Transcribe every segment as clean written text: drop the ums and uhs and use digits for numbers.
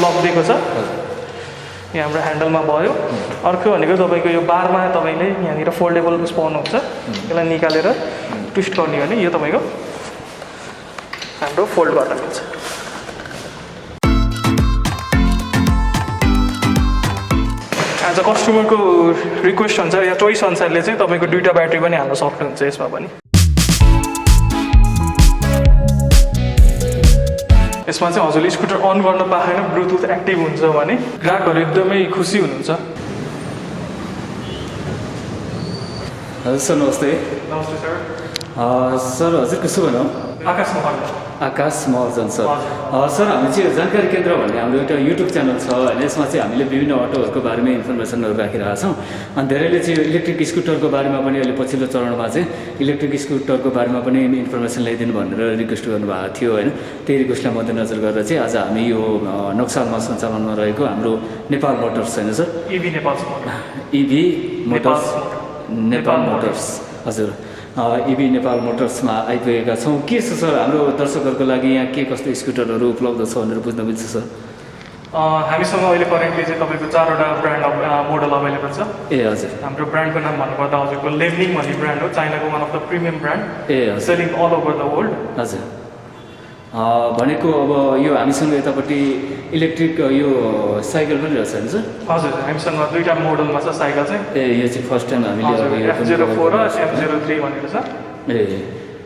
Lock दिएको छ यहाँ हाम्रो ह्यान्डलमा भयो अर्को भनेको तपाईँको यो बारमा तपाईँले यहाँनिर फोल्डेबल उस पाउनुहुन्छ यसलाई निकालेर ट्विस्ट गर्ने भने यो तपाईँको हाम्रो फोल्ड गर्न मिल्छ आज कस्टमरको रिक्वेस्ट हुन्छ या चोइस अनुसारले चाहिँ तपाईँको दुईवटा ब्याट्री पनि हाल्न सक्नुहुन्छ यसमा पनि यसमा चाहिँ हजुरले स्कुटर अन गर्न पाएन ब्लुटुथ एक्टिभ हुन्छ भने ग्राहकहरू एकदमै खुसी हुनुहुन्छ हजुर सर नमस्ते नमस्ते सर सर हजुरको शुभ नाम आकाश महर्जन सर सर हामी चाहिँ जानकारी केन्द्र भन्ने हाम्रो एउटा युट्युब च्यानल छ होइन यसमा चाहिँ हामीले विभिन्न अटोहरूको बारेमा इन्फर्मेसनहरू राखिरहेका छौँ अनि धेरैले चाहिँ इलेक्ट्रिक स्कुटरको बारेमा पनि अहिले पछिल्लो चरणमा चाहिँ इलेक्ट्रिक स्कुटरको बारेमा पनि इन्फर्मेसन ल्याइदिनु भनेर रिक्वेस्ट गर्नुभएको थियो होइन त्यही रिक्वेस्टलाई मध्यनजर गरेर चाहिँ आज हामी यो नक्सालमा सञ्चालनमा रहेको हाम्रो नेपाल मोटर्स होइन सर इभी नेपाल मोटर्स हजुर इभी नेपाल मोटर्समा आइपुगेका छौँ के छ सर हाम्रो दर्शकहरूको लागि यहाँ के कस्तो स्कुटरहरू उपलब्ध छ भनेर बुझ्न मिल्छ सर हामीसँग अहिले करेन्टली चाहिँ तपाईँको 4वटा ब्रान्ड मोडल अभाइलेबल छ ए हजुर हाम्रो ब्रान्डको नाम भन्नुपर्दा हजुरको लेभलिङ भन्ने ब्रान्ड हो चाइनाको one of the premium brand ए हजुर selling all over the world हजुर भनेको अब यो हामीसँग यतापट्टि इलेक्ट्रिक यो साइकल पनि रहेछ नि सर हजुर हामीसँग दुईवटा मोडलमा छ साइकल चाहिँ ए यो चाहिँ फर्स्ट टाइम हामीले F04 र F03 भनेर छ ए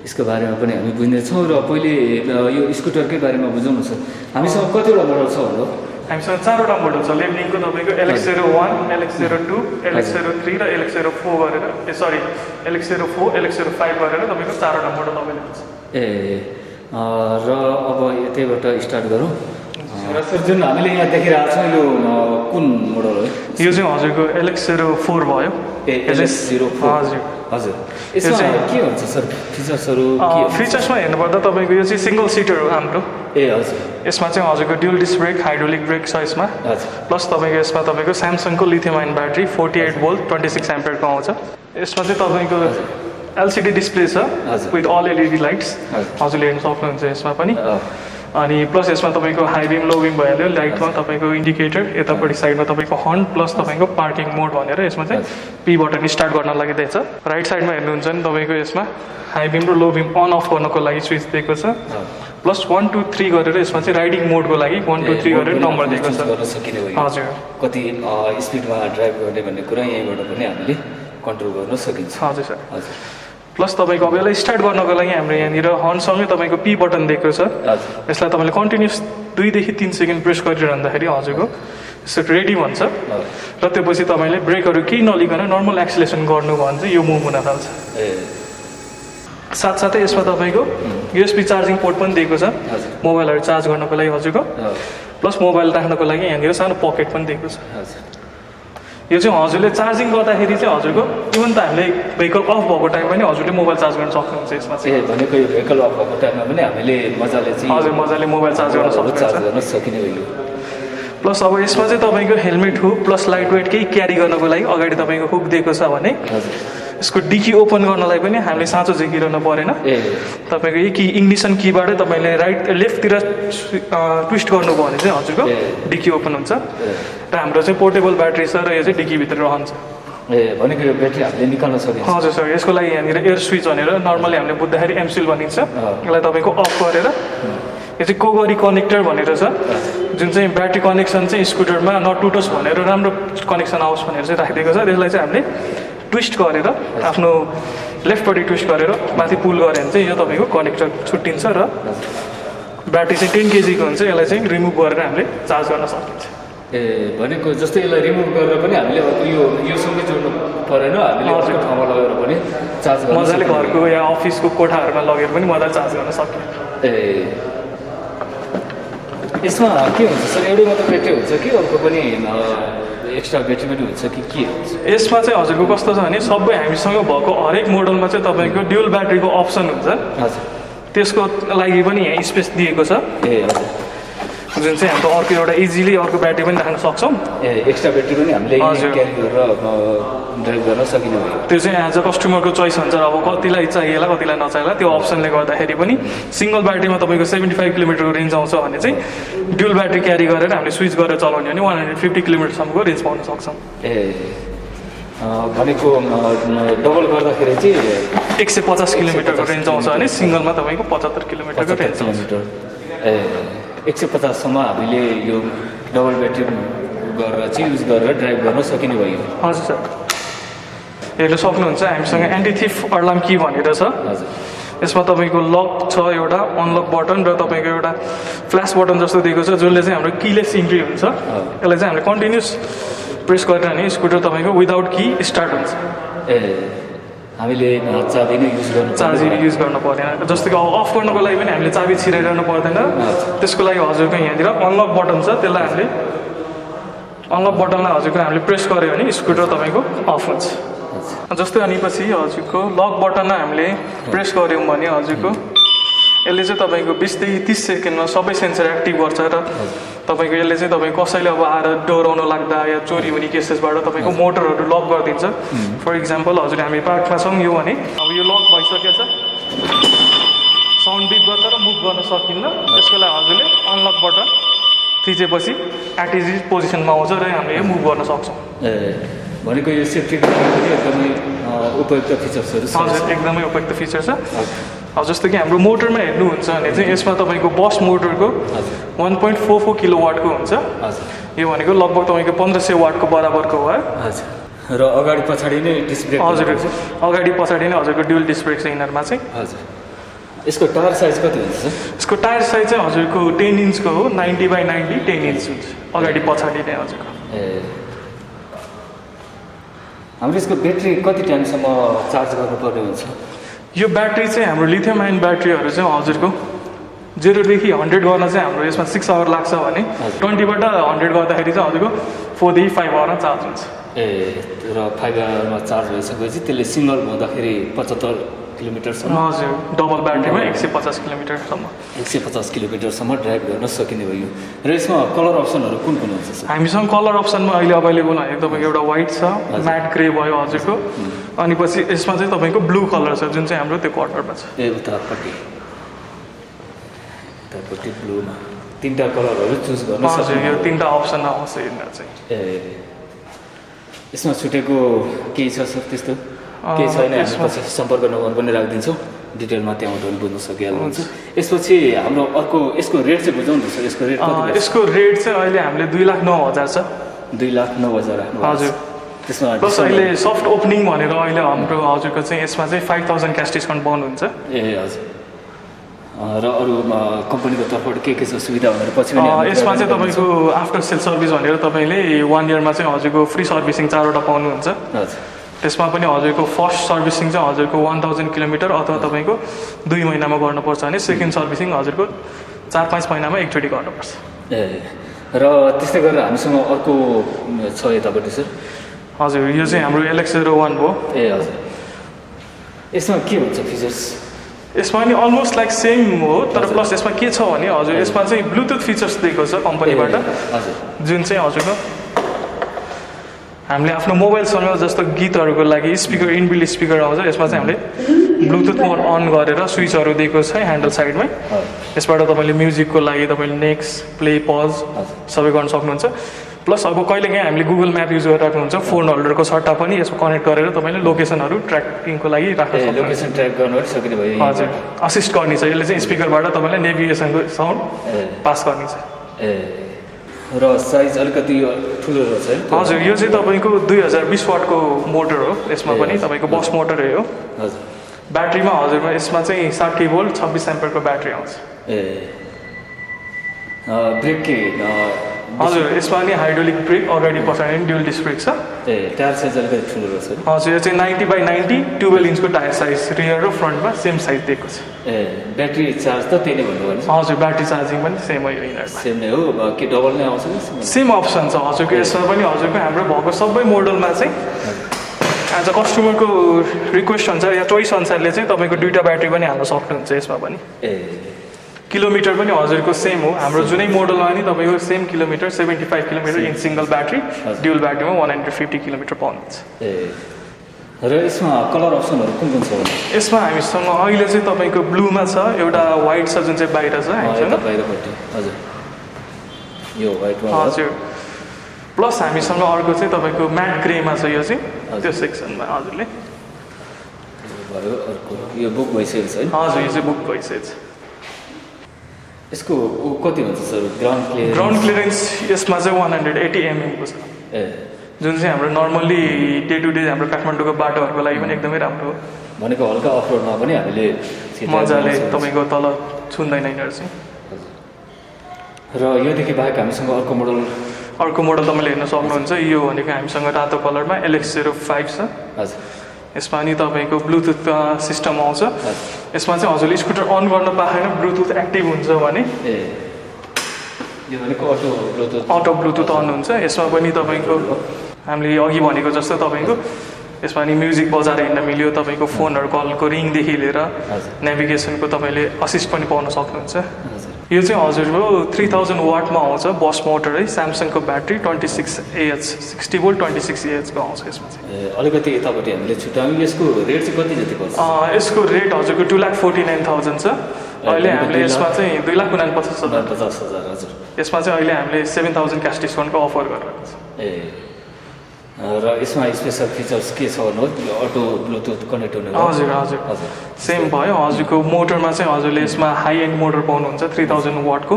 यसको बारेमा पनि हामी बुझ्नेछौँ र पहिले यो स्कुटरकै बारेमा बुझौँ न सर हामीसँग कतिवटा मोडल छ भन्नु हामीसँग 4वटा मोडल छ लेभलिङको तपाईँको LX01 LX02 LX03 र LX04 गरेर LX04 LX05 गरेर तपाईँको 4वटा मोडल अभाइलेबल छ ए र अब यतैबाट स्टार्ट गरौँ र सर जुन हामीले यहाँ देखिरहेको छौँ यो कुन मोडल हो यो चाहिँ हजुरको LX04 भयो LX04 हजुर हजुर यसमा के हुन्छ सर फिचर्सहरू फिचर्समा हेर्नुपर्दा तपाईँको यो चाहिँ सिङ्गल सिटर हो हाम्रो ए हजुर यसमा चाहिँ हजुरको dual disc brake hydraulic brake छ यसमा हजुर प्लस तपाईँको यसमा तपाईँको स्यामसङको लिथियम आयन ब्याट्री 48 भोल्ट 26 एम्पियरको आउँछ यसमा चाहिँ तपाईँको LCD डिस्प्ले छ विथ अल LED लाइट्स हजुरले हेर्न सक्नुहुन्छ यसमा पनि अनि प्लस यसमा तपाईँको हाई बिम लो बिम भइहाल्यो लाइटमा तपाईँको इन्डिकेटर यतापट्टि साइडमा तपाईँको हर्न प्लस तपाईँको पार्किङ मोड भनेर यसमा चाहिँ पी बटन स्टार्ट गर्न लागि दिएछ राइट साइडमा हेर्नुहुन्छ नि तपाईँको यसमा हाई बिम र लो बिम अन अफ गर्नको लागि स्विच दिएको छ प्लस 1 2 3 गरेर यसमा चाहिँ राइडिङ मोडको लागि 1 2 3 गरेर नम्बर दिएको छ हजुर कति स्पिडमा ड्राइभ गर्ने भन्ने कुरा यहीँबाट पनि हामीले कन्ट्रोल गर्न सकिन्छ हजुर सर हजुर प्लस तपाईँको अब यसलाई स्टार्ट गर्नको लागि हाम्रो यहाँनिर हर्नसँगै तपाईँको पी बटन दिएको छ यसलाई तपाईँले कन्टिन्युस 2 देखि 3 सेकेन्ड प्रेस गरिरहँदाखेरि हजुरको यसो रेडी भन्छ र त्यसपछि तपाईँले ब्रेकहरू केही नलिकन नर्मल एक्सिलेसन गर्नु भयो भने चाहिँ यो मुभ हुन थाल्छ साथसाथै यसमा तपाईँको USB चार्जिङ पोर्ट पनि दिएको छ मोबाइलहरू चार्ज गर्नको लागि हजुरको प्लस मोबाइल राख्नको लागि यहाँनिर सानो पकेट पनि दिएको छ यो चाहिँ हजुरले चार्जिङ गर्दाखेरि चाहिँ हजुरको इभन त हामीले भेहिकल अफ भएको टाइममा पनि हजुरले मोबाइल चार्ज गर्न सक्नुहुन्छ यसमा चाहिँ भनेको यो भेहिकल अफ भएको टाइममा पनि हामीले मजाले चाहिँ हजुर मजाले मोबाइल चार्ज गर्न सकिने भयो प्लस अब यसमा चाहिँ तपाईँको helmet hook plus light weight केही क्यारी गर्नको लागि अगाडि तपाईँको हुक दिएको छ भने यसको डिकी ओपन गर्नलाई पनि हामीले साँचो झिकिरहनु परेन तपाईँको यही कि इग्निसन कीबाटै तपाईँले राइट लेफ्टतिर ट्विस्ट गर्नुभयो भने चाहिँ हजुरको डिकी ओपन हुन्छ र हाम्रो चाहिँ पोर्टेबल ब्याट्री छ र यो चाहिँ डिकीभित्र रहन्छ भनेको यो ब्याट्री हामीले निकाल्न सकिन्छ हजुर सर यसको लागि यहाँनिर एयर स्विच भनेर नर्मली हामीले बुझ्दाखेरि एमसिल भनिन्छ यसलाई तपाईँको अफ गरेर यो चाहिँ कोगरी कनेक्टर भनेर छ जुन चाहिँ ब्याट्री कनेक्सन चाहिँ स्कुटरमा नटुटोस् भनेर राम्रो कनेक्सन आओस् भनेर चाहिँ राखिदिएको छ त्यसलाई चाहिँ हामीले ट्विस्ट गरेर आफ्नो लेफ्टपट्टि ट्विस्ट गरेर माथि पुल गऱ्यो भने चाहिँ यो तपाईँको कनेक्टर छुट्टिन्छ र ब्याट्री चाहिँ 10 kg हुन्छ यसलाई चाहिँ रिमुभ गरेर हामीले चार्ज गर्न सकिन्छ भनेको जस्तै यसलाई रिमुभ गरेर पनि हामीले यो सँगै जोड्नु परेन हामीले अर्को ठाउँमा लगेर पनि चार्ज गर्न मजाले घरको या अफिसको कोठाहरूमा लगेर पनि मजाले चार्ज गर्न सकिन्छ यसमा के हुन्छ सर एउटै मात्र ब्याट्री हुन्छ कि अर्को पनि एक्स्ट्रा ब्याट्री पनि हुन्छ कि के हुन्छ यसमा चाहिँ हजुरको कस्तो छ भने सबै हामीसँग भएको हरेक मोडलमा चाहिँ तपाईँको ड्युल ब्याट्रीको अप्सन हुन्छ हजुर त्यसको लागि पनि यहाँ स्पेस दिएको छ जुन चाहिँ हाम्रो अर्को एउटा इजिली अर्को ब्याट्री पनि राख्न सक्छौँ। एक्स्ट्रा ब्याट्री पनि हामीले क्यारी गरेर ड्राइभ गर्न सकिने भयो। त्यो चाहिँ एज अ कस्टमरको चोइस हुन्छ, अब कतिलाई चाहिएला कतिलाई नचाहिएला त्यो अप्सनले गर्दाखेरि पनि। सिङ्गल ब्याट्रीमा तपाईँको 75 किलोमिटरको रेन्ज आउँछ भने चाहिँ ड्युल ब्याट्री क्यारी गरेर हामीले स्विच गरेर चलाउने भने 150 किलोमिटरसम्मको रेन्ज पाउन सक्छौँ। भनेको डबल गर्दाखेरि चाहिँ 150 किलोमिटरको रेन्ज आउँछ भने सिङ्गलमा तपाईँको 75 किलोमिटरको रेन्ज आउँछ। 150सम्म हामीले यो डबल ब्याट्री गरेर चाहिँ युज गरेर ड्राइभ गर्न सकिने भयो। हजुर सर, हेर्नु सक्नुहुन्छ हामीसँग एन्टी थिफ अलार्म की भनेर छ। यसमा तपाईँको लक छ, एउटा अनलक बटन र तपाईँको एउटा फ्ल्यास बटन जस्तो दिएको छ जसले चाहिँ हाम्रो किलेस इन्ट्री हुन्छ। यसलाई चाहिँ हामीले कन्टिन्युस प्रेस गरेर भने स्कुटर तपाईँको विदाउट की स्टार्ट हुन्छ। हामीले चाबी नै युज गर्न पर्दैन। जस्तो कि अफ गर्नको लागि पनि हामीले चाबी छिराइरहनु पर्दैन। त्यसको लागि हजुरको यहाँनिर अनलक बटन छ, त्यसलाई हामीले अनलक बटनलाई हजुरको हामीले प्रेस गऱ्यो भने स्कुटर तपाईँको अफ हुन्छ। जस्तै अनि पछि हजुरको लक बटनलाई हामीले प्रेस गऱ्यौँ भने हजुरको यसले चाहिँ तपाईँको 20 देखि 30 सेकेन्डमा सबै सेन्सर एक्टिभ गर्छ र तपाईँको यसले चाहिँ तपाईँ कसैले अब आएर डराउन लाग्दा या चोरी हुने केसेसबाट तपाईँको मोटरहरू लक गरिदिन्छ। फर इक्जाम्पल हजुर हामी पार्कमा छौँ यो भने अब यो लक भइसकेछ, साउन्ड बिप गर्छ र मुभ गर्न सकिन्न। त्यसको लागि हजुरले अनलक बटन थिचेपछि एटिजिट पोजिसनमा आउँछ र हामीले यो मुभ गर्न सक्छौँ। भनेको यो सेफ्टीको लागि पनि एकदमै उपयुक्त फिचर्सहरू छ। हजुर, एकदमै उपयुक्त फिचर छ। अब जस्तो कि हाम्रो मोटरमा हेर्नुहुन्छ भने चाहिँ यसमा तपाईँको बस मोटरको 1.44 किलोवाटको हुन्छ। यो भनेको लगभग तपाईँको 1500 वाटको बराबरको हो। र अगाडि पछाडि नै डिस्क ब्रेक। हजुर, अगाडि पछाडि नै हजुरको ड्युल डिस्क ब्रेक छ यिनीहरूमा चाहिँ। हजुर, यसको टायर साइज कति हुन्छ? यसको टायर साइज चाहिँ हजुरको 10 इन्चको हो, 90/90 10 इन्च हुन्छ अगाडि पछाडि नै हजुरको। हाम्रो यसको ब्याट्री कति टाइमसम्म चार्ज गर्नुपर्ने हुन्छ? यो ब्याट्री चाहिँ हाम्रो लिथियम आयन ब्याट्रीहरू चाहिँ हजुरको 0 देखि 100 गर्न चाहिँ हाम्रो यसमा 6 आवर लाग्छ भने 20बाट 100 गर्दाखेरि चाहिँ हजुरको 4 देखि 5 आवरमा चार्ज हुन्छ। र 5 आवरमा चार्ज भइसकेपछि त्यसले सिङ्गल हुँदाखेरि 75 किलोमिटरसम्म। हजुर, डबल ब्याट्रीमा 150 किलोमिटरसम्म 150 किलोमिटरसम्म ड्राइभ गर्न सकिने भयो। र यसमा कलर अप्सनहरू कुन कुन हुन्छ? हामीसँग कलर अप्सनमा अहिले अभाइलेबल भनेको तपाईँको एउटा व्हाइट छ, म्याट ग्रे भयो हजुरको, अनि पछि यसमा चाहिँ तपाईँको ब्लू कलर छ जुन चाहिँ हाम्रो त्यो क्वार्टरमा छ। उतापट्टि ब्लूमा 3टा कलरहरू चुज गर्न सक्छ। हजुर, यो 3टा अप्सन आउँछ यिनीहरू चाहिँ। यसमा छुटेको केही छ सर त्यस्तो? केही छैन, हामी पछि सम्पर्क नम्बर पनि राखिदिन्छौँ, डिटेलमा त्यहाँबाट पनि बुझ्न सकिहाल्नुहुन्छ। यसपछि हाम्रो अर्को यसको रेट चाहिँ बुझाउनु सर, यसको रेट कति? यसको रेट चाहिँ अहिले हामीले 2,09,000 छ। 2,09,000। हजुर, त्यसमा प्लस अहिले सफ्ट ओपनिङ भनेर अहिले हाम्रो हजुरको चाहिँ यसमा चाहिँ 5000 क्यास डिस्काउन्ट पाउनुहुन्छ। हजुर, र अरू कम्पनीको तर्फबाट के छ सुविधा भनेर पछि पनि यसमा चाहिँ तपाईँको आफ्टर सेल सर्भिस भनेर तपाईँले 1 इयरमा चाहिँ हजुरको फ्री सर्भिसिङ 4वटा पाउनुहुन्छ। त्यसमा पनि हजुरको फर्स्ट सर्भिसिङ चाहिँ हजुरको 1000 किलोमिटर अथवा तपाईँको 2 महिनामा गर्नुपर्छ भने सेकेन्ड सर्भिसिङ हजुरको 4-5 महिनामा एकचोटि गर्नुपर्छ। र त्यस्तै गरेर हामीसँग अर्को छ यतापट्टि सर? हजुर, यो चाहिँ हाम्रो LX01 हो। हजुर, यसमा के हुन्छ फिचर्स? यसमा नि अलमोस्ट लाइक सेम हो, तर प्लस यसमा के छ भने हजुर यसमा चाहिँ ब्लुटुथ फिचर्स दिएको छ कम्पनीबाट, जुन चाहिँ हजुरको हामीले आफ्नो मोबाइलसँग जस्तो गीतहरूको लागि स्पिकर इनबिल्ट स्पिकर आउँछ, यसमा चाहिँ हामीले ब्लुटुथ मोड अन गरेर स्विचहरू दिएको छ ह्यान्डल साइडमै। यसबाट तपाईँले म्युजिकको लागि तपाईँले नेक्स्ट, प्ले, पज सबै गर्न सक्नुहुन्छ। प्लस अब कहिलेकाहीँ हामीले गुगल म्याप युज गरिरहेको हुन्छ, फोन होल्डरको सट्टा पनि यसमा कनेक्ट गरेर तपाईँले लोकेसनहरू ट्र्याकिङको लागि राख्न सक्नुहुन्छ। लोकेसन ट्र्याक गर्न सकिने भयो। हजुर, असिस्ट गर्ने छ यसले चाहिँ, स्पिकरबाट तपाईँलाई नेभिगेसनको साउन्ड पास गर्ने छ। र साइज अलिकति ठुलो रहेछ है? हजुर, यो चाहिँ तपाईँको 2020 वाटको मोटर हो। यसमा पनि तपाईँको बस मोटरै हो। हजुर, ब्याट्रीमा हजुरमा यसमा चाहिँ 60 भोल्ट 26 एम्पियरको ब्याट्री आउँछ। ब्रेक के? हजुर, यसमा नि हाइड्रोलिक ब्रेक, अगाडि पछाडि पनि ड्युल डिस्क ब्रेक छ। टायर साइज अलिकति ठुलो रहेछ। हजुर, यो चाहिँ 90/90 12 इन्चको टायर साइज, रियर र फ्रन्टमा सेम साइज दिएको छ। ब्याट्री चार्ज त त्यही नै भन्नुभयो? हजुर, ब्याट्री चार्जिङ पनि सेम हो यिनीहरूमा। सेम नै हो कि डबल नै आउँछ? सेम अप्सन छ हजुरको यसमा पनि। हजुरको हाम्रो भएको सबै मोडलमा चाहिँ एज अ कस्टमरको रिक्वेस्ट अनुसार या चोइस अनुसारले चाहिँ तपाईँको 2टा ब्याट्री पनि हाल्न सक्नुहुन्छ यसमा पनि। किलोमिटर पनि हजुरको सेम हो हाम्रो जुनै मोडलमा नि तपाईँको same kilometre 75 kilometre in single battery dual ब्याट्रीमा 150 किलोमिटर पाउनुहुन्छ ए र यसमा कलर अप्सनहरू कुन कुन छ यसमा हामीसँग अहिले चाहिँ तपाईँको ब्लूमा छ एउटा व्हाइट छ जुन चाहिँ बाहिर छ हामीसँग बाहिरपट्टि हजुर यो व्हाइटमा हजुर प्लस हामीसँग अर्को चाहिँ तपाईँको म्याट ग्रेमा छ यो चाहिँ त्यो सेक्सनमा हजुरले भयो अर्को यो बुक भइसकेको छ है हजुर यो चाहिँ बुक भइसकेको छ यसको कति हुन्छ सर ग्राउन्ड क्लियरेन्स यसमा चाहिँ 180 mm को छ ए जुन चाहिँ हाम्रो नर्मल्ली डे टु डे हाम्रो काठमाडौँको बाटोहरूको लागि पनि एकदमै राम्रो हो भनेको हल्का अफरोडमा पनि हामीले मजाले तपाईँको तल छुन्दैन यिनीहरू चाहिँ र योदेखि बाहेक हामीसँग अर्को मोडल तपाईँले हेर्न सक्नुहुन्छ यो भनेको हामीसँग रातो कलरमा LX05 छ हजुर यसमा नि तपाईँको ब्लुटुथ सिस्टम आउँछ यसमा चाहिँ हजुरले स्कुटर अन गर्न पाएन ब्लुटुथ एक्टिभ हुन्छ भने ए यो भनेको अटो ब्लुटुथ अन हुन्छ यसमा पनि तपाईँको हामीले अघि भनेको जस्तो तपाईँको यसमा नि म्युजिक बजाएर हिँड्न मिल्यो तपाईँको फोनहरू कलको रिङदेखि लिएर नेभिगेसनको तपाईँले असिस्ट पनि पाउन सक्नुहुन्छ यो चाहिँ हजुरको 3000 वाटमा आउँछ बस मोटर है स्यामसङको ब्याट्री 26Ah 60 भोल्ट 26Ah को आउँछ यसमा चाहिँ अलिकति यतापट्टि हामीले छुट्यायौँ यसको रेट चाहिँ कति जति पर्छ यसको रेट हजुरको 2,49,000 छ अहिले हामीले यसमा चाहिँ 2,49,000 हजुर यसमा चाहिँ अहिले हामीले 7,000 क्यास डिस्काउन्टको अफर गरिरहेको छ ए र यसमा स्पेसल फिचर्स के छ भन्नु अटो ब्लुटुथ कनेक्ट हुने हजुर सेम भयो हजुरको मोटरमा चाहिँ हजुरले यसमा हाई एन्ड मोटर पाउनुहुन्छ 3000 वाटको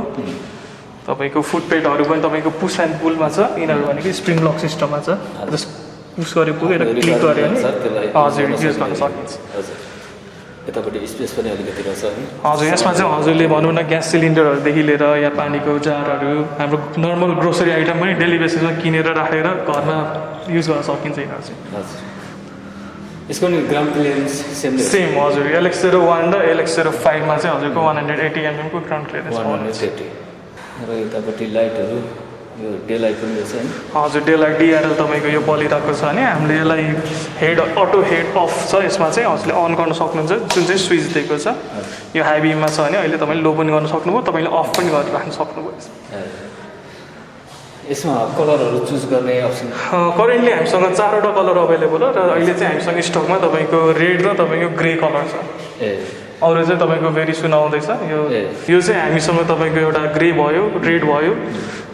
तपाईँको फुटपेडहरू पनि तपाईँको पुस एन्ड पुलमा छ यिनीहरू भनेको स्प्रिङ लक सिस्टममा छ जस्ट पुस गरे पुगेर क्लिक गऱ्यो भने हजुर युज गर्न सकिन्छ यतापट्टि स्पेस पनि अलिकति रहेछ हजुर यसमा चाहिँ हजुरले भनौँ न ग्यास सिलिन्डरहरूदेखि लिएर या पानीको जारहरू हाम्रो नर्मल ग्रोसरी आइटम पनि डेली बेसिसमा किनेर राखेर घरमा युज गर्न सकिन्छ यिनीहरू चाहिँ हजुर यसको नि ग्राउन्ड क्लियरेन्स सेम हजुर LX01 र LX05 मा चाहिँ हजुरको 180 mm को ग्राउन्ड क्लियरेन्स 180 र यतापट्टि लाइटहरू यो डे लाइट पनि रहेछ हैन हजुर डे लाइट DRL तपाईँको यो बलिरहेको छ भने हामीले यसलाई अटो हेड अफ छ यसमा चाहिँ हजुरले अन गर्न सक्नुहुन्छ जुन चाहिँ स्विच दिएको छ यो हाई बिममा छ भने अहिले तपाईँले लो पनि गर्न सक्नुभयो तपाईँले अफ पनि गरेर राख्न सक्नुभयो यसमा कलरहरू चुज गर्ने अप्सन करेन्टली हामीसँग 4वटा कलर अभाइलेबल हो र अहिले चाहिँ हामीसँग स्टकमा तपाईँको रेड र तपाईँको ग्रे कलर छ अरू चाहिँ तपाईँको भेरी सुन आउँदैछ यो चाहिँ हामीसँग तपाईँको एउटा ग्रे भयो रेड भयो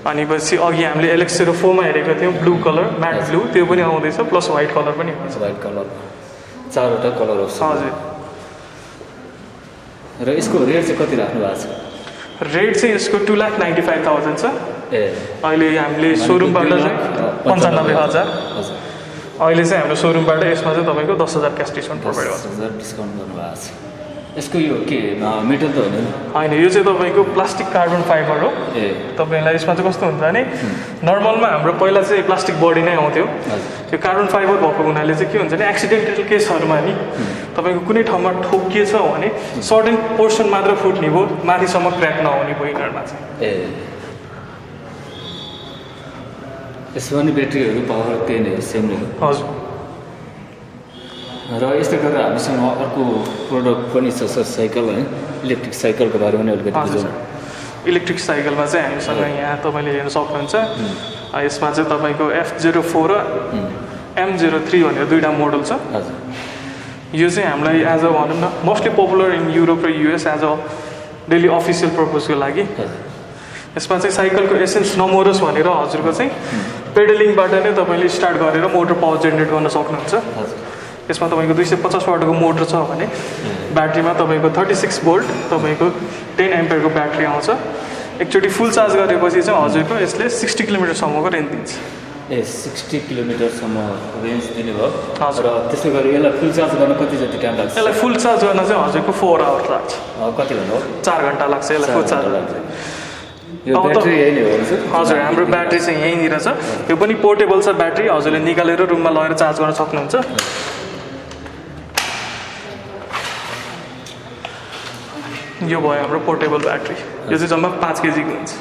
अनि पछि अघि हामीले LX04 मा हेरेको थियौँ ब्लू कलर म्याट ब्लू त्यो पनि आउँदैछ प्लस व्हाइट कलर पनि आउँछ व्हाइट कलर 4वटा कलर अप्सन हजुर र यसको रेट चाहिँ कति राख्नु भएको छ रेट चाहिँ यसको 2,95,000 छ अहिले हामीले सोरुमबाट चाहिँ 95,000 अहिले चाहिँ हाम्रो सोरुमबाट यसमा चाहिँ तपाईँको 10,000 क्यास डिस्काउन्ट प्रोभाइड गर्छ डिस्काउन्ट गर्नुभएको छ यसको यो के मेटल त होइन यो चाहिँ तपाईँको प्लास्टिक कार्बन फाइबर हो तपाईँलाई यसमा चाहिँ कस्तो हुन्छ भने नर्मलमा हाम्रो पहिला चाहिँ प्लास्टिक बडी नै आउँथ्यो त्यो कार्बन फाइबर भएको हुनाले चाहिँ के हुन्छ भने एक्सिडेन्टल केसहरूमा नि तपाईँको कुनै ठाउँमा ठोकिएछ भने सर्टेन पोर्सन मात्र फुट्ने भयो माथिसम्म क्र्याक नहुने भयो यिनीहरूमा चाहिँ यसमा नि ब्याट्रीहरू पावर त्यही नै सेम नै हजुर र यस्तै गरेर हामीसँग अर्को प्रोडक्ट पनि छ सर साइकल है इलेक्ट्रिक साइकलको बारेमा पनि अलिकति बुझौँ इलेक्ट्रिक साइकलमा चाहिँ हामीसँग यहाँ तपाईँले हेर्न सक्नुहुन्छ यसमा चाहिँ तपाईँको F04 र M03 भनेर दुईवटा मोडल छ यो चाहिँ हामीलाई एज अ भनौँ न मोस्टली पपुलर इन युरोप र US as a daily official पर्पजको लागि यसमा चाहिँ साइकलको एसेन्स नमोरोस् भनेर हजुरको चाहिँ पेडलिङबाट नै तपाईँले स्टार्ट गरेर मोटर पावर जेनेरेट गर्न सक्नुहुन्छ यसमा तपाईँको 250 वाटको मोटर छ भने ब्याट्रीमा तपाईँको 36 भोल्ट तपाईँको 10 एम्पियरको ब्याट्री आउँछ एकचोटि फुल चार्ज गरेपछि चाहिँ हजुरको यसले 60 किलोमिटरसम्मको रेन्ज दिन्छ 60 किलोमिटरसम्म रेन्ज दिने भयो र त्यसै गरी यसलाई फुल चार्ज गर्न कति जति टाइम लाग्छ यसलाई फुल चार्ज गर्न चाहिँ हजुरको 4 आवर्स लाग्छ कति भन्नु 4 घन्टा लाग्छ यसलाई फुल चार्ज लाग्छ यो ब्याट्री यही नै हो हजुर हाम्रो ब्याट्री चाहिँ यहीँनिर छ यो पनि पोर्टेबल छ ब्याट्री हजुरले निकालेर रुममा लगेर चार्ज गर्न सक्नुहुन्छ यो भयो हाम्रो पोर्टेबल ब्याट्री यो चाहिँ जम्मा 5 केजीको हुन्छ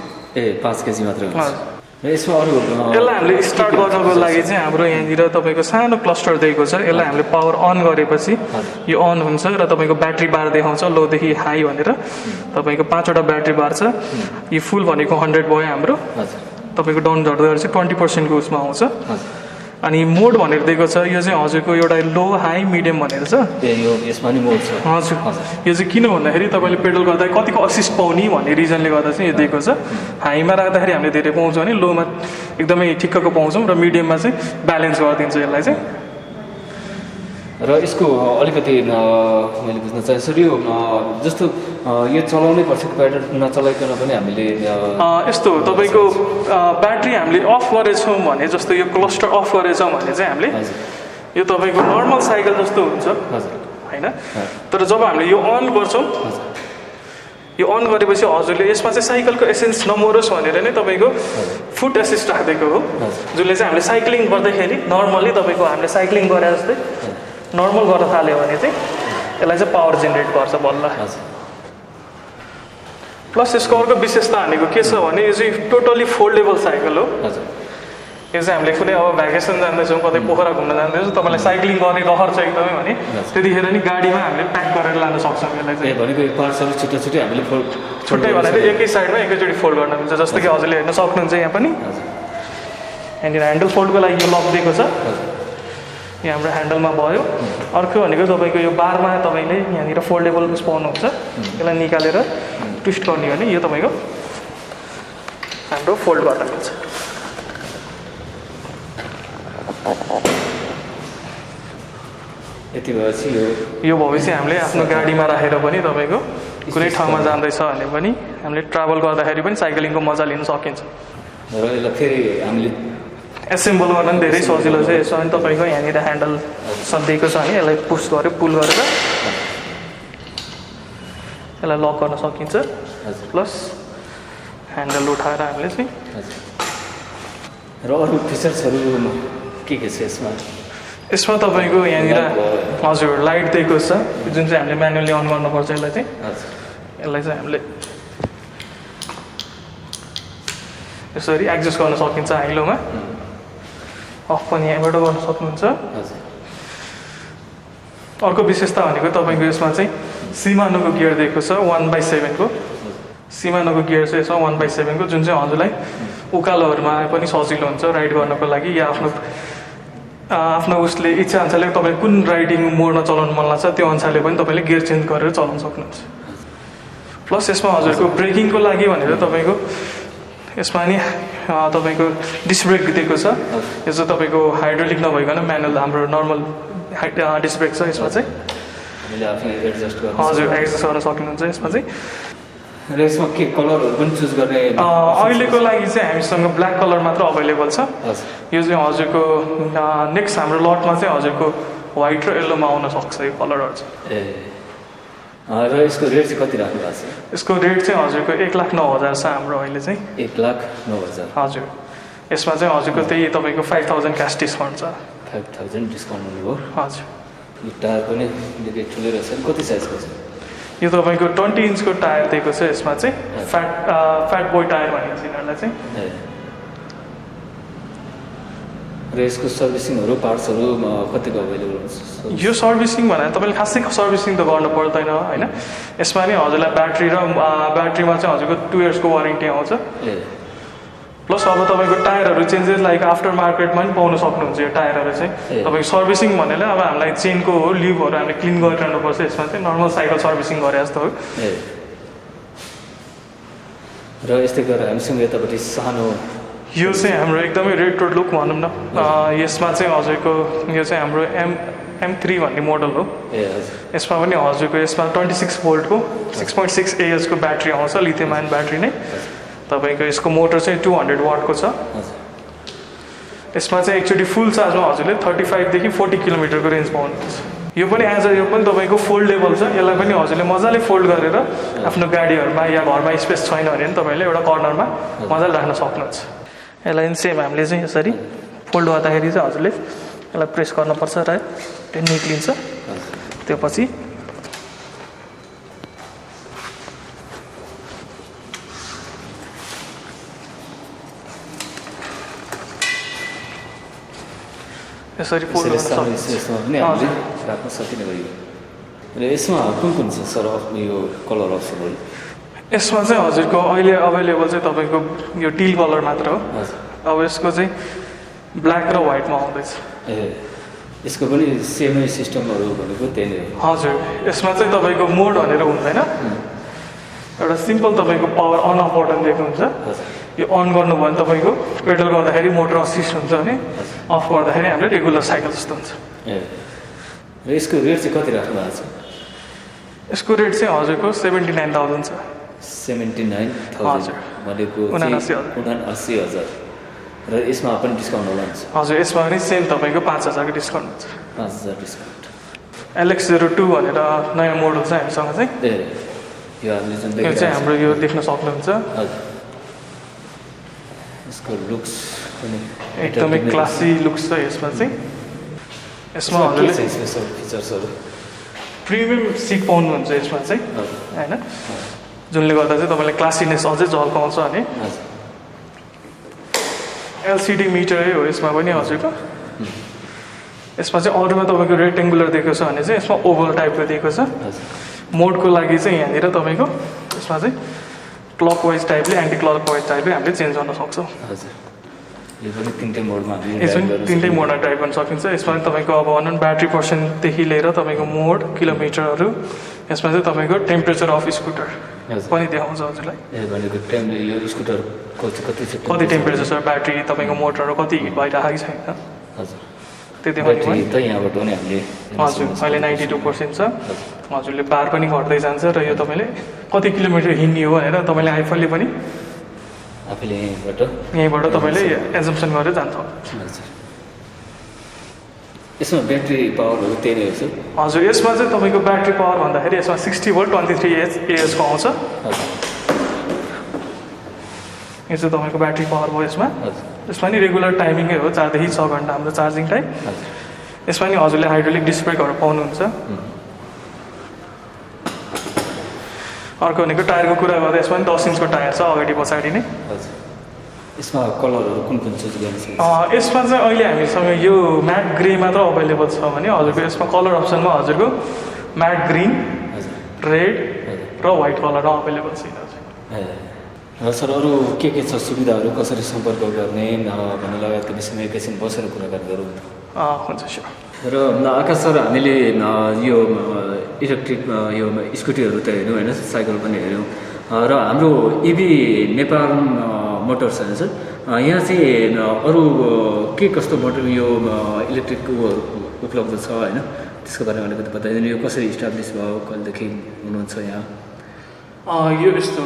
5 केजी मात्र हुन्छ र यसमा अरू यसलाई हामीले स्टार्ट गर्नको लागि चाहिँ हाम्रो यहाँनिर तपाईँको सानो क्लस्टर दिएको छ। यसलाई हामीले पावर अन गरेपछि यो अन हुन्छ र तपाईँको ब्याट्री बार देखाउँछ लोदेखि हाई भनेर। तपाईँको 5वटा ब्याट्री बार छ। यो फुल भनेको 100 भयो हाम्रो। तपाईँको डाउन झर्दै गरेपछि 20% को उसमा आउँछ। अनि मोड भनेर दिएको छ। यो चाहिँ हजुरको एउटा लो हाई मिडियम भनेर छ। यो यसमा नि मोड छ। हजुर यो चाहिँ किन भन्दाखेरि तपाईँले पेडल गर्दा कतिको असिस्ट पाउने भन्ने रिजनले गर्दा चाहिँ यो दिएको छ। हाईमा राख्दाखेरि हामीले धेरै पाउँछौँ भने लोमा एकदमै ठिक्कको पाउँछौँ र मिडियममा चाहिँ ब्यालेन्स गरिदिन्छ यसलाई चाहिँ। र यसको अलिकति मैले बुझ्न चाहेछु यो जस्तो यो चलाउनै पर्छ कि ब्याट्री नचलाइकन पनि हामीले यस्तो हो तपाईँको ब्याट्री हामीले अफ गरेछौँ भने जस्तो यो क्लस्टर अफ गरेछौँ भने चाहिँ हामीले यो तपाईँको नर्मल साइकल जस्तो हुन्छ होइन। तर जब हामीले यो अन गर्छौँ यो अन गरेपछि हजुरले यसमा चाहिँ साइकलको एसेन्स नमरोस् भनेर नै तपाईँको फुट एसिस्ट राखिदिएको हो। जसले चाहिँ हामीले साइक्लिङ गर्दाखेरि नर्मल्ली तपाईँको हामीले साइक्लिङ गरे जस्तै नर्मल गर्न थाल्यो भने चाहिँ यसलाई चाहिँ पावर जेनेरेट गर्छ बल्ल। प्लस यसको अर्को विशेषता भनेको के छ भने यो चाहिँ टोटली फोल्डेबल साइकल हो। यो चाहिँ हामीले कुनै अब भ्याकेसन जाँदैछौँ कतै पोखरा घुम्न जाँदैछौँ तपाईँलाई साइक्लिङ गर्ने रहर छ एकदमै भने त्यतिखेर नि गाडीमा हामीले प्याक गरेर लान सक्छौँ। यसलाई चाहिँ भनेको पार्ट्सहरू छुट्टै छुट्टै हामीले छुट्टै भनेर एकै साइडमा एकैचोटि फोल्ड गर्न मिल्छ। जस्तो कि हजुरले हेर्न सक्नुहुन्छ यहाँ पनि यहाँनिर ह्यान्डल फोल्डको लागि यो लक दिएको छ। यो हाम्रो ह्यान्डलमा भयो। अर्को भनेको तपाईँको यो बारमा तपाईँले यहाँनिर फोल्डेबल उस पाउनुहुन्छ। यसलाई निकालेर ट्विस्ट गर्ने भने यो तपाईँको हाम्रो फोल्ड गर्न मिल्छ। यति भएपछि यो भएपछि हामीले आफ्नो गाडीमा राखेर पनि तपाईँको कुनै ठाउँमा जाँदैछ भने पनि हामीले ट्राभल गर्दाखेरि पनि साइक्लिङको मजा लिन सकिन्छ। र यसलाई फेरि हामीले एसेम्बल गर्न पनि धेरै सजिलो छ। यसमा पनि तपाईँको यहाँनिर ह्यान्डल सदिएको छ भने यसलाई पुस गरेर पुल गरेर यसलाई लक गर्न सकिन्छ। प्लस ह्यान्डल उठाएर हामीले चाहिँ र अरू फिचर्सहरू के छ यसमा? यसमा तपाईँको यहाँनिर हजुर लाइट दिएको छ जुन चाहिँ हामीले म्यानुअली अन गर्नुपर्छ। यसलाई चाहिँ हामीले यसरी एडजस्ट गर्न सकिन्छ। हाइलोमा अफ पनि यहाँबाट गर्न सक्नुहुन्छ। अर्को विशेषता भनेको तपाईँको यसमा चाहिँ सिमानोको गियर दिएको छ 1/7 को। सिमानोको गियर चाहिँ यसमा 1/7 को जुन चाहिँ हजुरलाई उकालोहरूमा पनि सजिलो हुन्छ राइड गर्नको लागि या आफ्नो उसले इच्छा अनुसारले तपाईँले कुन राइडिङ मोडमा चलाउनु मन लाग्छ त्यो अनुसारले पनि तपाईँले गियर चेन्ज गरेर चलाउन सक्नुहुन्छ। प्लस यसमा हजुरको ब्रेकिङको लागि भनेर तपाईँको यसमा नि तपाईँको डिस्क ब्रेक दिएको छ। यो चाहिँ तपाईँको हाइड्रोलिक नभइकन म्यानुअल हाम्रो नर्मल डिस्क ब्रेक छ। यसमा चाहिँ हजुर एडजस्ट गर्न सक्नुहुन्छ। यसमा चाहिँ र यसमा के कलरहरू पनि चुज गर्ने? अहिलेको लागि चाहिँ हामीसँग ब्ल्याक कलर मात्र अभाइलेबल छ। यो चाहिँ हजुरको नेक्स्ट हाम्रो लटमा चाहिँ हजुरको व्हाइट र येल्लोमा आउन सक्छ यो कलरहरू चाहिँ। र यसको रेट चाहिँ कति राख्नु भएको छ? यसको रेट चाहिँ हजुरको 1,09,000 छ हाम्रो अहिले चाहिँ। 1,09,000 हजुर। यसमा चाहिँ हजुरको त्यही तपाईँको 5,000 क्यास डिस्काउन्ट छ। 5,000 डिस्काउन्ट हुनुभयो? हजुर। यो टायर पनि निकै ठुलो रहेछ। कति साइजको छ यो? तपाईँको 20 इन्चको टायर दिएको छ। यसमा चाहिँ फ्याट बोय टायर भनिन्छ यिनीहरूलाई चाहिँ। र यसको सर्भिसिङहरू पार्ट्सहरू कतिको अभाइलेबल हुन्छ? यो सर्भिसिङ भनेर तपाईँले खासै सर्भिसिङ त गर्नु पर्दैन होइन। यसमा नि हजुरलाई ब्याट्रीमा चाहिँ हजुरको 2 इयर्सको वारेन्टी आउँछ। प्लस अब तपाईँको टायरहरू चेन्जेस लाइक आफ्टर मार्केटमा पनि पाउन सक्नुहुन्छ। यो टायरहरू चाहिँ तपाईँको सर्भिसिङ भनेर अब हामीलाई चेनको लिभहरू हामीले क्लिन गरिरहनुपर्छ। यसमा चाहिँ नर्मल साइकल सर्भिसिङ गरे जस्तो हो। र यस्तै गरेर हामीसँग यतापट्टि सानो यो चाहिँ हाम्रो एकदमै रेट्रो लुक भनौँ न। यसमा चाहिँ हजुरको यो चाहिँ हाम्रो M3 भन्ने मोडल हो। यसमा पनि हजुरको यसमा 26 भोल्टको 6.6 AH को ब्याट्री आउँछ। लिथियम आयन ब्याट्री नै। तपाईँको यसको मोटर चाहिँ 200 वाटको छ। यसमा चाहिँ एकचोटि फुल चार्जमा हजुरले 35 देखि 40 किलोमिटरको रेन्ज पाउनुहुन्छ। यो पनि यो पनि तपाईँको फोल्डेबल छ। यसलाई पनि हजुरले मजाले फोल्ड गरेर आफ्नो गाडीहरूमा या घरमा स्पेस छैन भने पनि तपाईँले एउटा कर्नरमा मजाले राख्न सक्नुहुन्छ। यसलाई सेम हामीले चाहिँ यसरी फोल्ड गर्दाखेरि चाहिँ हजुरले यसलाई प्रेस गर्नुपर्छ र त्यो निक्लिन्छ। त्यो पछि यसरी फोल्ड गर्न यसमा सक्नुहुन्छ पनि हामीले राख्न सकिने गरी र यसमा कुन छ सर यो कलर अप्सनहरू यसमा चाहिँ हजुरको अहिले अभाइलेबल चाहिँ तपाईँको यो टिल कलर मात्र हो हजुर अब यसको चाहिँ ब्ल्याक र व्हाइटमा आउँदैछ ए यसको पनि सेमै सिस्टमहरू भनेको त्यही नै हो हजुर यसमा चाहिँ तपाईँको मोड भनेर हुँदैन एउटा सिम्पल तपाईँको पावर अन अफ बटन दिएको हुन्छ हजुर यो अन गर्नुभयो भने तपाईँको पेडल गर्दाखेरि मोटर असिस्ट हुन्छ भने अफ गर्दाखेरि हामीले रेगुलर साइकल जस्तो हुन्छ ए र यसको रेट चाहिँ कति राख्नु भएको छ यसको रेट चाहिँ हजुरको 79,000 छ 79,000 भनेको 79,000 र यसमा पनि डिस्काउन्ट होला नि हजुर यसमा पनि सेम तपाईँको 5,000 को डिस्काउन्ट हुन्छ 5,000 डिस्काउन्ट LX02 भनेर नयाँ मोडल छ हामीसँग चाहिँ ए यो हामीले जुन यो चाहिँ हाम्रो यो देख्न सक्नुहुन्छ हजुर यसको लुक्स पनि एकदमै क्लासी लुक्स छ यसमा चाहिँ यसमा हजुरले स्पेसल फिचर्सहरू प्रिमियम सिट पाउनुहुन्छ यसमा चाहिँ होइन जुनले गर्दा चाहिँ तपाईँले क्लासिनेस अझै झल्काउँछ भने हजुर LCD मिटरै हो यसमा पनि हजुरको यसमा चाहिँ अरूमा तपाईँको रेक्टेङ्गुलर दिएको छ भने चाहिँ यसमा ओभल टाइपको दिएको छ मोडको लागि चाहिँ यहाँनिर तपाईँको यसमा चाहिँ क्लकवाइज टाइपले एन्टी क्लकवाइज टाइपले हामीले चेन्ज गर्न सक्छौँ हजुर यो पनि तिनटै मोडमा हामीले यसमा पनि तिनटै मोडमा ड्राइभ गर्न सकिन्छ यसमा पनि तपाईँको अब भनौँ न ब्याट्री पर्सेन्टदेखि लिएर तपाईँको मोड किलोमिटरहरू यसमा चाहिँ तपाईँको टेम्परेचर अफ स्कुटर पनि देखाउँछ हजुरलाई ए भनेको टाइमले यो स्कुटरको चाहिँ कति छ कति टेम्परेचर छ ब्याट्री तपाईँको मोटरहरू कति हिट भइरहेको कि छैन हजुर त्यो देखाउने ब्याट्री त यहाँबाट पनि हामीले हजुर अहिले 92% छ हजुरले बार पनि घट्दै जान्छ र यो तपाईँले कति किलोमिटर हिँड्ने हो भनेर तपाईँले आइफोनले पनि आफूले यहीँबाट तपाईँले एजम्सन गरेर जान्छ हजुर यसमा ब्याट्री पावरहरू त्यही नै हो सर हजुर यसमा चाहिँ तपाईँको ब्याट्री पावर भन्दाखेरि यसमा 60 भोल्ट 23 AH को आउँछ हजुर यो चाहिँ तपाईँको ब्याट्री पावर भयो यसमा हजुर यसमा नि रेगुलर टाइमिङै हो 4 देखि 6 घन्टा हाम्रो चार्जिङ टाइम हजुर यसमा नि हजुरले हाइड्रोलिक डिस्क ब्रेकहरू पाउनुहुन्छ अर्को भनेको टायरको कुरा गर्दा यसमा पनि 10 इन्चको टायर छ अगाडि पछाडि नै हजुर यसमा कलरहरू कुन चुज गर्न सक्छ यसमा चाहिँ अहिले हामीसँग यो म्याट ग्रे मात्र अभाइलेबल छ भने हजुरको यसमा कलर अप्सनमा हजुरको म्याट ग्रिन हजुर रेड र व्हाइट कलर अभाइलेबल छैन हजुर ए र सर अरू के छ सुविधाहरू कसरी सम्पर्क गर्ने भन्ने लगायतको विषयमा एकैछिन बसेर कुराकानी गरौँ हुन्छ स्योर र आकाश सर हामीले यो इलेक्ट्रिक यो स्कुटीहरू त हेऱ्यौँ होइन साइकल पनि हेऱ्यौँ र हाम्रो इभी नेपाल मोटर्स होइन सर यहाँ चाहिँ अरू के कस्तो मोटर यो इलेक्ट्रिक उपलब्ध छ होइन त्यसको बारेमा अलिकति बताइदिनु यो कसरी इस्टाब्लिस भयो कहिलेदेखि हुनुहुन्छ यहाँ यो यस्तो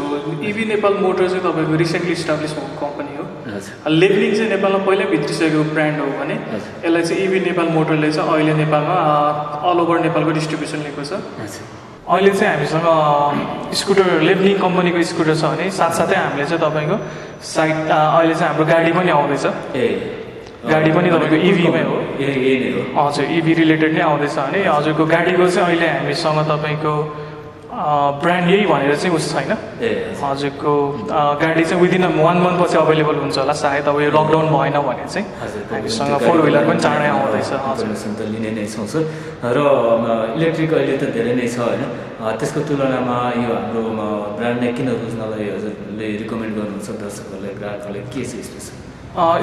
इभी नेपाल मोटर चाहिँ तपाईँको रिसेन्टली इस्टाब्लिस भएको कम्पनी हो हजुर लेभलिङ चाहिँ नेपालमा पहिल्यै भित्रिसकेको ब्रान्ड हो भने यसलाई चाहिँ इभी नेपाल मोटरले चाहिँ अहिले नेपालमा अल ओभर नेपालको डिस्ट्रिब्युसन लिएको छ हजुर अहिले चाहिँ हामीसँग स्कुटर लेभलिङ कम्पनीको स्कुटर छ भने साथसाथै हामीले चाहिँ तपाईँको साइड अहिले चाहिँ हाम्रो गाडी पनि आउँदैछ ए गाडी पनि तपाईँको इभीमै हो यही नै हो हजुर इभी रिलेटेड नै आउँदैछ भने हजुरको गाडीको चाहिँ अहिले हामीसँग तपाईँको ब्रान्ड यही भनेर चाहिँ उस छैन हजुरको गाडी चाहिँ विदिन 1 मन्थ पछि अभाइलेबल हुन्छ होला सायद अब यो लकडाउन भएन भने चाहिँ हामीसँग 4 व्हिलर पनि चाँडै आउँदैछ इन्फर्मेसन त लिने नै छौँ सर र इलेक्ट्रिक अहिले त धेरै नै छ होइन त्यसको तुलनामा यो हाम्रो ब्रान्ड नै किन रुच्नलाई हजुरले रिकमेन्ड गर्नुहुन्छ दर्शकहरूलाई ग्राहकहरूलाई के छ स्पेसल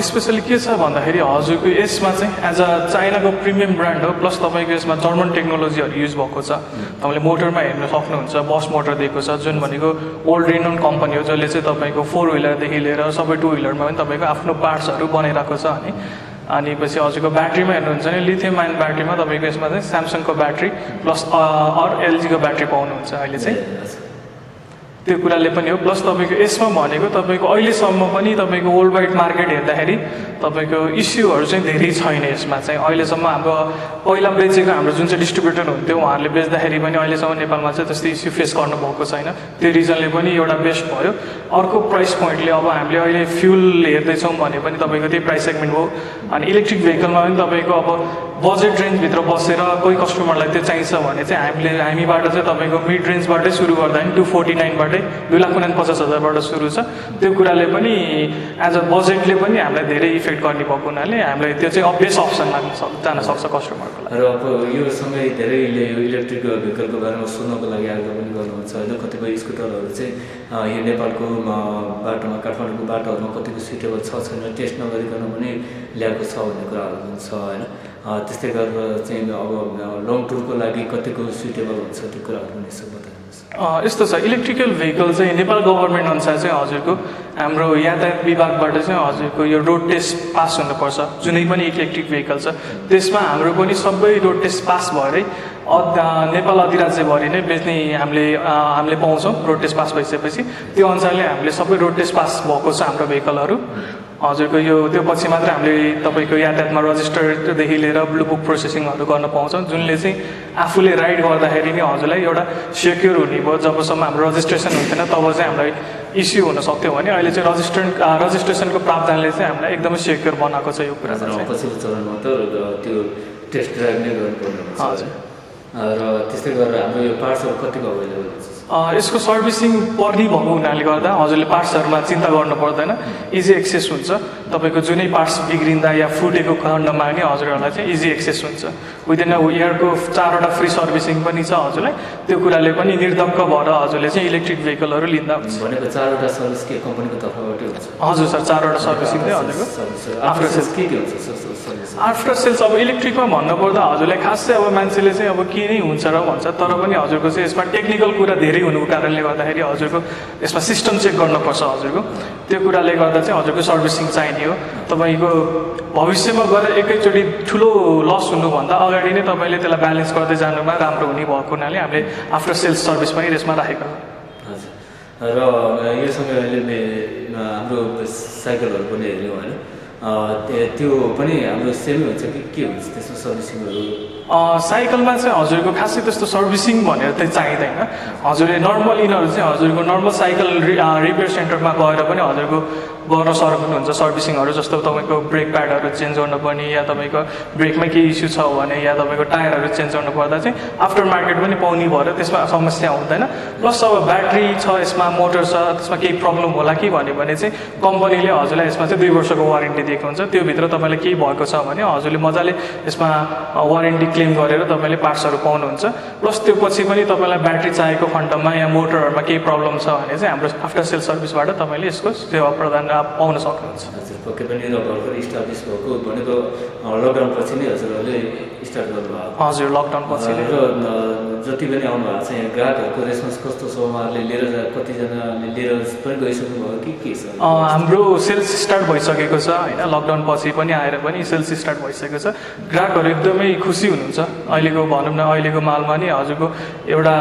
स्पेसली के छ भन्दाखेरि हजुरको यसमा चाहिँ एज अ चाइनाको प्रिमियम ब्रान्ड हो प्लस तपाईँको यसमा जर्मन टेक्नोलोजीहरू युज भएको छ तपाईँले मोटरमा हेर्न सक्नुहुन्छ बस मोटर दिएको छ जुन भनेको ओल्ड रिनोन कम्पनी हो जसले चाहिँ तपाईँको 4 व्हिलरदेखि लिएर सबै 2 व्हिलरमा पनि तपाईँको आफ्नो पार्ट्सहरू बनाइरहेको छ अनि पछि हजुरको ब्याट्रीमा हेर्नुहुन्छ भने लिथियम आयन ब्याट्रीमा तपाईँको यसमा चाहिँ स्यामसङको ब्याट्री प्लस एलजीको ब्याट्री पाउनुहुन्छ अहिले चाहिँ त्यो कुराले पनि हो प्लस तपाईँको यसमा भनेको तपाईँको अहिलेसम्म पनि तपाईँको वर्ल्ड वाइड मार्केट हेर्दाखेरि तपाईँको इस्युहरू चाहिँ धेरै छैन यसमा चाहिँ अहिलेसम्म हाम्रो पहिला बेचेको हाम्रो जुन चाहिँ डिस्ट्रिब्युटर हुन्थ्यो उहाँहरूले बेच्दाखेरि पनि अहिलेसम्म नेपालमा चाहिँ त्यस्तै इस्यु फेस गर्नुभएको छैन त्यो रिजनले पनि एउटा बेस्ट भयो अर्को प्राइस पोइन्टले अब हामीले अहिले फ्युल हेर्दैछौँ भने पनि तपाईँको त्यही प्राइस सेगमेन्ट हो अनि इलेक्ट्रिक भेहिकलमा पनि तपाईँको अब बजेट रेन्जभित्र बसेर कोही कस्टमरलाई त्यो चाहिन्छ भने चाहिँ हामीबाट चाहिँ तपाईँको मिड रेन्जबाटै सुरु गर्दा पनि 249बाटै 2,49,50,000बाट सुरु छ। त्यो कुराले पनि एज अ बजेटले पनि हामीलाई धेरै इफेक्ट गर्ने भएको हुनाले हामीलाई त्यो चाहिँ बेस्ट अप्सन जान सक्छ कस्टमरको लागि। र अब यो सँगै धेरैले यो इलेक्ट्रिक भेहिकलको बारेमा सुन्नको लागि आग्रह पनि गर्नुहुन्छ होइन। कतिपय स्कुटरहरू चाहिँ यो नेपालको बाटोमा काठमाडौँको बाटोहरूमा कतिको सुइटेबल छ छैन टेस्ट नगरिकन पनि ल्याएको छ भन्ने कुराहरू पनि छ होइन। त्यस्तै गरेर चाहिँ अब लङ टुरको लागि कतिको सुइटेबल हुन्छ त्यो कुराहरू पनि यसो बताइदिनुहोस्। यस्तो छ, इलेक्ट्रिकल भेहिकल चाहिँ नेपाल गभर्मेन्ट अनुसार चाहिँ हजुरको हाम्रो यातायात विभागबाट चाहिँ हजुरको यो रोड टेस्ट पास हुनुपर्छ। जुनै पनि इलेक्ट्रिक भेहिकल छ त्यसमा हाम्रो पनि सबै रोड टेस्ट पास भएरै नेपाल अधिराज्यभरि नै बेच्ने हामीले पाउँछौँ। रोड टेस्ट पास भइसकेपछि त्यो अनुसारले हामीले सबै रोड टेस्ट पास भएको छ हाम्रो भेहिकलहरू हजुरको। यो त्यो पछि मात्र हामीले तपाईँको यातायातमा रजिस्टरदेखि लिएर ब्लु बुक प्रोसेसिङहरू गर्न पाउँछौँ, जुनले चाहिँ आफूले राइड गर्दाखेरि नै हजुरलाई एउटा सेक्योर हुने भयो। जबसम्म हाम्रो रजिस्ट्रेसन हुन्थेन तब चाहिँ हामीलाई इस्यु हुन सक्थ्यो भने अहिले चाहिँ रजिस्ट्रेसनको प्रावधानले चाहिँ हामीलाई एकदमै सेक्योर बनाएको छ यो कुरा। पछिल्लो चरणमा त त्यो टेस्ट ड्राइभ नै गर्नुपर्ने हुन्छ। हजुर। र त्यस्तै गरेर हाम्रो यो पार्ट्सहरू कतिको अभाइलेबल हुन्छ? यसको सर्भिसिङ पर्ने भएको हुनाले गर्दा हजुरले पार्ट्सहरूमा चिन्ता गर्नु पर्दैन, इजी एक्सेस हुन्छ। तपाईँको जुनै पार्ट्स बिग्रिँदा या फुटेको खण्डमा नि हजुरहरूलाई चाहिँ इजी एक्सेस हुन्छ। विदिन अ इयरको 4वटा फ्री सर्भिसिङ पनि छ हजुरलाई। त्यो कुराले पनि निर्धक्क भएर हजुरले चाहिँ इलेक्ट्रिक भेहिकलहरू लिँदा हुन्छ। भनेको 4वटा सर्भिस के कम्पनीको तर्फबाटै हुन्छ? हजुर सर, 4वटा सर्भिसिङ चाहिँ हजुरको आफ्टर सेल्स के हुन्छ सर्भिस? आफ्टर सेल्स अब इलेक्ट्रिकमा भन्नुपर्दा हजुरलाई खासै अब मान्छेले चाहिँ अब के नै हुन्छ र भन्छ, तर पनि हजुरको चाहिँ यसमा टेक्निकल कुरा धेरै हुनुको कारणले गर्दाखेरि हजुरको यसमा सिस्टम चेक गर्नुपर्छ हजुरको। त्यो कुराले गर्दा चाहिँ हजुरको सर्भिसिङ चाहिने हो। तपाईँको भविष्यमा गएर एकैचोटि ठुलो लस हुनुभन्दा अगाडि नै तपाईँले त्यसलाई ब्यालेन्स गर्दै जानुमा राम्रो हुने भएको हुनाले हामीले आफ्टर सेल्स सर्भिस पनि यसमा राखेको हो। हजुर। र योसँग अहिले हाम्रो साइकलहरू पनि हेऱ्यौँ होइन, त्यो पनि हाम्रो सेमै हुन्छ कि के हुन्छ त्यसको सर्भिसिङहरू? साइकलमा चाहिँ हजुरको खासै त्यस्तो सर्भिसिङ भनेर चाहिँ चाहिँदैन। हजुरले नर्मल यिनीहरू चाहिँ हजुरको नर्मल साइकल रिपेयर सेन्टरमा गएर पनि हजुरको गर्न सक्नुहुन्छ सर्भिसिङहरू। जस्तो तपाईँको ब्रेक प्याडहरू चेन्ज गर्नुपर्ने या तपाईँको ब्रेकमा केही इस्यु छ भने या तपाईँको टायरहरू चेन्ज गर्नुपर्दा चाहिँ आफ्टर मार्केट पनि पाउने भएर त्यसमा समस्या हुँदैन। प्लस अब ब्याट्री छ यसमा, मोटर छ, त्यसमा केही प्रब्लम होला कि भन्यो भने चाहिँ कम्पनीले हजुरलाई यसमा चाहिँ 2 वर्षको वारेन्टी दिएको हुन्छ। त्योभित्र तपाईँलाई केही भएको छ भने हजुरले मजाले यसमा वारेन्टी क्लेम गरेर तपाईँले पार्ट्सहरू पाउनुहुन्छ। प्लस त्यो पछि पनि तपाईँलाई ब्याट्री चाहिएको खण्डमा या मोटरहरूमा केही प्रब्लम छ भने चाहिँ हाम्रो आफ्टर सेल सर्भिसबाट तपाईँले यसको सेवा प्रदान पाउन सक्नुहुन्छ। हजुर, पक्कै पनि र भर्खर इस्टाब्लिस भएको भनेको लकडाउन पछि नै हजुरहरूले स्टार्ट गर्नुभयो? हजुर, लकडाउन पछि। र जति पनि आउनु भएको छ यहाँ ग्राहकहरूको रेस्पोन्स कस्तो छ? उहाँहरूले लिएर कतिजनाले लिएर पनि गइसक्नु भयो कि के छ? हाम्रो सेल्स स्टार्ट भइसकेको छ होइन, लकडाउन पछि पनि आएर पनि सेल्स स्टार्ट भइसकेको छ। ग्राहकहरू एकदमै खुसी हुनुहुन्छ। अहिलेको भनौँ न अहिलेको मालमा नि हजुरको एउटा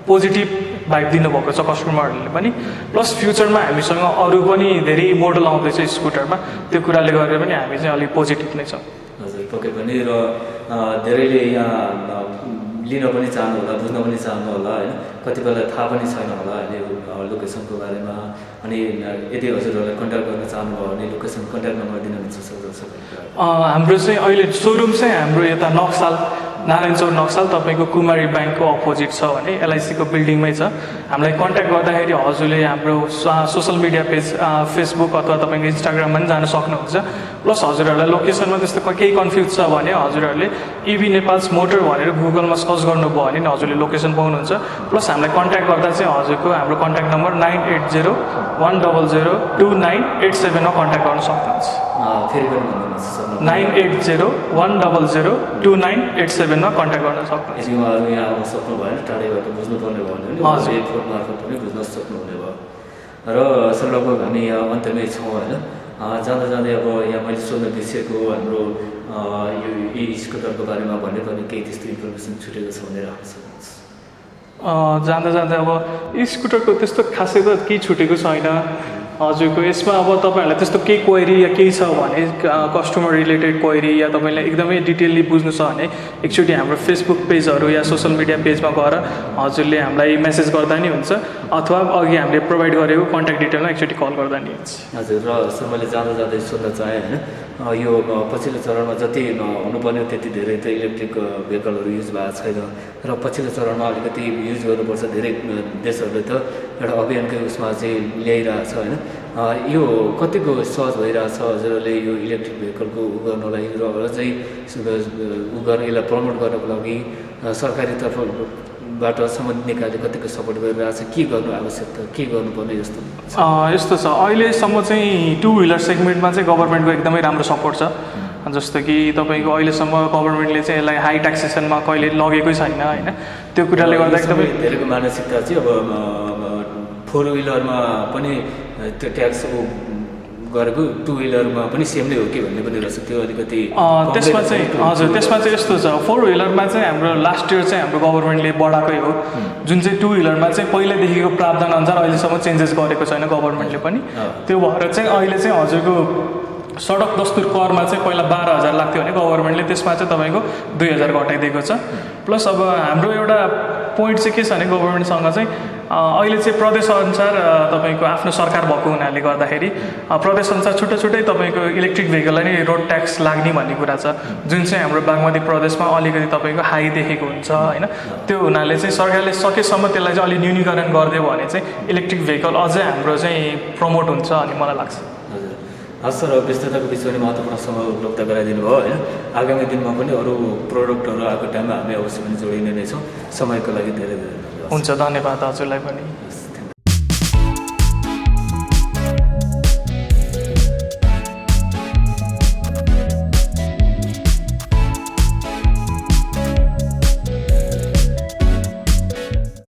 पोजिटिभ भाइब दिनुभएको छ कस्टमरहरूले पनि। प्लस फ्युचरमा हामीसँग अरू पनि धेरै मोडल आउँदैछ स्कुटरमा, त्यो कुराले गरेर पनि हामी चाहिँ अलिक पोजिटिभ नै छौँ। हजुर, पक्कै पनि। र धेरैले यहाँ लिन पनि चाहनु होला, बुझ्न पनि चाहनु होला होइन, कतिपयलाई थाहा पनि छैन होला अहिले लोकेसनको बारेमा। अनि यदि हजुरहरूलाई कन्ट्याक्ट गर्न चाहनुभयो भने लोकेसन कन्ट्याक्ट नम्बर दिन सक्नुहुन्छ? हाम्रो चाहिँ अहिले सोरुम चाहिँ हाम्रो यता नक्साल, नारायण चौक नक्साल, तपाईँको कुमारी ब्याङ्कको अपोजिट छ भने एलआइसीको बिल्डिङमै छ। हामीलाई कन्ट्याक्ट गर्दाखेरि हजुरले हाम्रो सोसल मिडिया पेज फेसबुक अथवा तपाईँको इन्स्टाग्राममा पनि जान सक्नुहुन्छ। प्लस हजुरहरूलाई लोकेसनमा त्यस्तो केही कन्फ्युज छ भने हजुरहरूले इभी नेपाल्स मोटर भनेर गुगलमा सर्च गर्नुभयो भने हजुरले लोकेसन पाउनुहुन्छ। प्लस हामीलाई कन्ट्याक्ट गर्दा चाहिँ हजुरको हाम्रो कन्ट्याक्ट नम्बर 9801002987 मा कन्ट्याक्ट गर्न सक्नुहुन्छ। फेरि पनि भन्नुहोस्। 9801002987 मा कन्ट्याक्ट गर्न सक्नुहुन्छ। यदि उहाँहरू यहाँ आउन सक्नु भएन, टाढैबाट बुझ्नुपर्ने भयो भने हजुर फोन मार्फत पनि बुझ्न सक्नुहुने भयो। र सर लगभग हामी यहाँ अन्त्यमै छौँ होइन। जाँदा जाँदै अब यहाँ मैले सोध्न बिर्सेको हाम्रो यो स्कुटरको बारेमा भन्नुपर्ने केही त्यस्तो इन्फर्मेसन छुटेको छ भनेर राख्न सक्नुहुन्छ? जाँदा जाँदा अब स्कुटरको त्यस्तो खासै त केही छुटेको छैन। हजुरको यसमा अब तपाईँहरूलाई त्यस्तो केही क्वेरी या केही छ भने कस्टमर रिलेटेड क्वेरी या तपाईँलाई एकदमै डिटेलली बुझ्नु छ भने एकचोटि हाम्रो फेसबुक पेजहरू या सोसियल मिडिया पेजमा गएर हजुरले हामीलाई मेसेज गर्दा नि हुन्छ अथवा अघि हामीले प्रोभाइड गरेको कन्ट्याक्ट डिटेलमा एकचोटि कल गर्दा नि हुन्छ। हजुर र सर मैले जाँदै सोध्न चाहेँ होइन यो पछिल्लो चरणमा जति हुनुपर्ने त्यति धेरै त इलेक्ट्रिक भेहिकलहरू युज भएको छैन र पछिल्लो चरणमा अलिकति युज गर्नुपर्छ धेरै देशहरूले त एउटा अभियानकै उसमा चाहिँ ल्याइरहेको छ होइन यो कतिको सहज भइरहेछ हजुरहरूले यो इलेक्ट्रिक भेहिकलको गर्नलाई र चाहिँ गर्न यसलाई प्रमोट गर्नको लागि सरकारी तर्फबाट सम्बन्धित निकायले कतिको सपोर्ट गरिरहेछ के गर्नु आवश्यक के गर्नुपर्ने जस्तो यस्तो छ अहिलेसम्म चाहिँ 2 व्हिलर सेगमेन्टमा चाहिँ गभर्मेन्टको एकदमै राम्रो सपोर्ट छ जस्तो कि तपाईँको अहिलेसम्म गभर्मेन्टले चाहिँ यसलाई हाई ट्याक्सेसनमा कहिले लगेकै छैन होइन त्यो कुराले गर्दा एकदमै धेरैको मानसिकता चाहिँ अब 4 व्हिलरमा पनि त्यो ट्याक्स गरेको 2 व्हिलरमा पनि सेम नै हो कि भन्ने पनि रहेछ त्यो अलिकति त्यसमा चाहिँ हजुर त्यसमा चाहिँ यस्तो छ 4 व्हिलरमा चाहिँ हाम्रो लास्ट इयर चाहिँ हाम्रो गभर्मेन्टले बढाएकै हो जुन चाहिँ 2 व्हिलरमा चाहिँ पहिल्यैदेखिको प्रावधान अनुसार अहिलेसम्म चेन्जेस गरेको छैन गभर्मेन्टले पनि त्यो भएर चाहिँ अहिले चाहिँ हजुरको सडक दस्तुर करमा चाहिँ पहिला 12,000 लाग्थ्यो भने गभर्मेन्टले त्यसमा चाहिँ तपाईँको 2,000 घटाइदिएको छ प्लस अब हाम्रो एउटा पोइन्ट चाहिँ के छ भने गभर्मेन्टसँग चाहिँ अहिले चाहिँ प्रदेशअनुसार तपाईँको आफ्नो सरकार भएको हुनाले गर्दाखेरि प्रदेशअनुसार छुट्टै छुट्टै तपाईँको इलेक्ट्रिक भेहिकललाई नै रोड ट्याक्स लाग्ने भन्ने कुरा छ जुन चाहिँ हाम्रो बागमती प्रदेशमा अलिकति तपाईँको हाई देखेको हुन्छ होइन त्यो हुनाले चाहिँ सरकारले सकेसम्म त्यसलाई चाहिँ अलिक न्यूनीकरण गरिदियो भने चाहिँ इलेक्ट्रिक भेहिकल अझै हाम्रो चाहिँ प्रमोट हुन्छ अनि मलाई लाग्छ। हस् सर व्यस्तताको बिचमा पनि महत्त्वपूर्ण समय उपलब्ध गराइदिनु भयो होइन आगामी दिनमा पनि अरू प्रोडक्टहरू आएको टाइममा हामी अवश्य पनि जोडिने नै छौँ समयको लागि धेरै धेरै हुन्छ धन्यवाद हजुरलाई पनि।